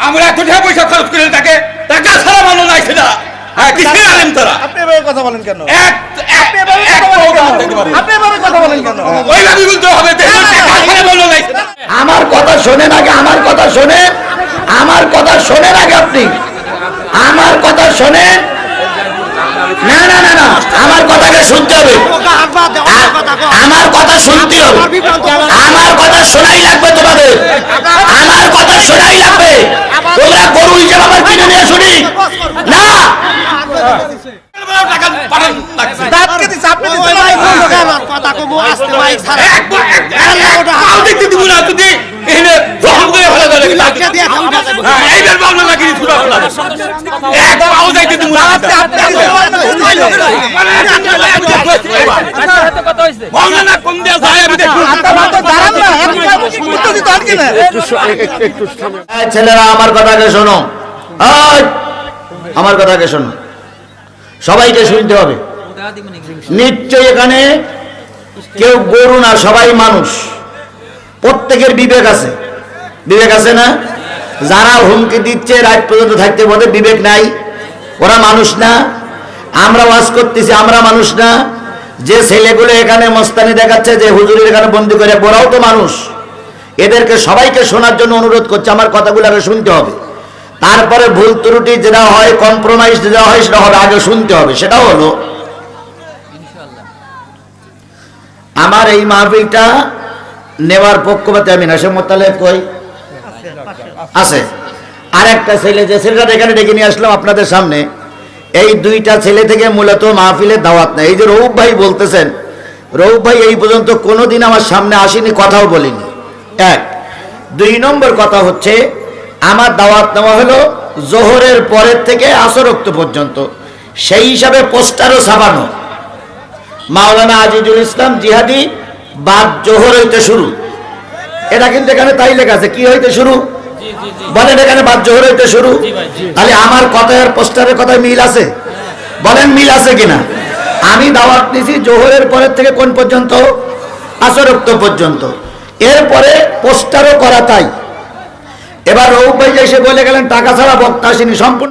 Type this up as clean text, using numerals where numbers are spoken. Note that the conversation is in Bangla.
আমরা এত টাকা পয়সা খরচ করে তাকে টাকা ছাড়া ভালো লাগছে না। হ্যাঁ, কিসের আলেম তারা? আপনি এভাবে কথা বলেন কেন? আপনি এভাবে কথা বলেন কেন? ওইভাবে বলতে হবে, টাকা ছাড়া ভালো লাগছে না। আমার কথা শোনেন আগে, আমার কথা শোনেন, আমার কথা শোনেন আগে আপনি, আমার কথা শোনেন। না না না না, আমার কথাকে শুনতে হবে, আমার কথা শুনতে হবে, আমার কথা শোনাই লাগবে তোমাদের, আমার কথা শোনাই লাগবে। তোমরা গরু হিসেবে আমার কিনে নিয়ে শুনি না। টাকা পাঠান লাগছে। দাঁতকে দিছে, আপনি দিছেন না, কথা কমো আস্তে মাইক ছাড়া। তাও দেখতে দিব না, যদি এখানে জখম করে ফেলা যায় নাকি? হ্যাঁ, এইবার ভালো লাগে নি ছুটা ফেলা। এক পাও দেখতে দিব না। মৌলানা কোন দেয়া যায় আমি দেখব। এই ছেলেরা আমার কথাকে শোনো, এই, আমার কথাকে শোনো, সবাইকে শুনতে হবে। নিশ্চয়ই এখানে কেউ গরু না, সবাই মানুষ, প্রত্যেকের বিবেক আছে, বিবেক আছে না? যারা হুমকি দিচ্ছে রাত পর্যন্ত থাকতে বলে বিবেক নাই, ওরা মানুষ না? আমরা ওয়াজ করতেছি, আমরা মানুষ না? যে ছেলেগুলো এখানে মস্তানি দেখাচ্ছে, যে হুজুরের এখানে বন্দি করে, ওরাও তো মানুষ। এদেরকে সবাইকে শোনার জন্য অনুরোধ করছে, আমার কথাগুলো আগে শুনতে হবে, তারপরে ভুল ত্রুটি যেটা হয়, কম্প্রোমাইজ যেটা হয় সেটা হবে, আগে শুনতে হবে। সেটা হলো, আমার এই মাহফিলটা নেওয়ার পক্ষপাতে আমি না, সে মোতালেব কই আছে, আর একটা ছেলে, যে ছেলেটা এখানে ডেকে নিয়ে আসলাম আপনাদের সামনে, এই দুইটা ছেলে থেকে মূলত মাহফিলের দাওয়াত নেই। এই যে রৌফ ভাই বলতেছেন, রৌফ ভাই এই পর্যন্ত কোনোদিন আমার সামনে আসেনি, কথাও বলিনি। এক, দুই নম্বর কথা হচ্ছে, আমার দাওয়াত নেওয়া হলো জোহরের পরের থেকে আসর ওয়াক্ত পর্যন্ত, সেই হিসাবে পোস্টারও ছাপানো, মাওলানা আজিজুল ইসলাম জিহাদি বাদ জোহর হইতে শুরু। এটা কিন্তু এখানে তাই লেখা আছে, কি হইতে শুরু বলেন, এখানে বাদ জোহর হইতে শুরু। তাহলে আমার কথায় আর পোস্টারের কথায় মিল আছে? বলেন মিল আছে কিনা? আমি দাওয়াত নিছি জোহরের পরের থেকে কোন পর্যন্ত? আসর ওয়াক্ত পর্যন্ত। এরপরে পোস্টারও করা তাই। এবার রৌফ ভাই এসে বলে গেলেন টাকা ছাড়া বক্তা আসেনি, সম্পূর্ণ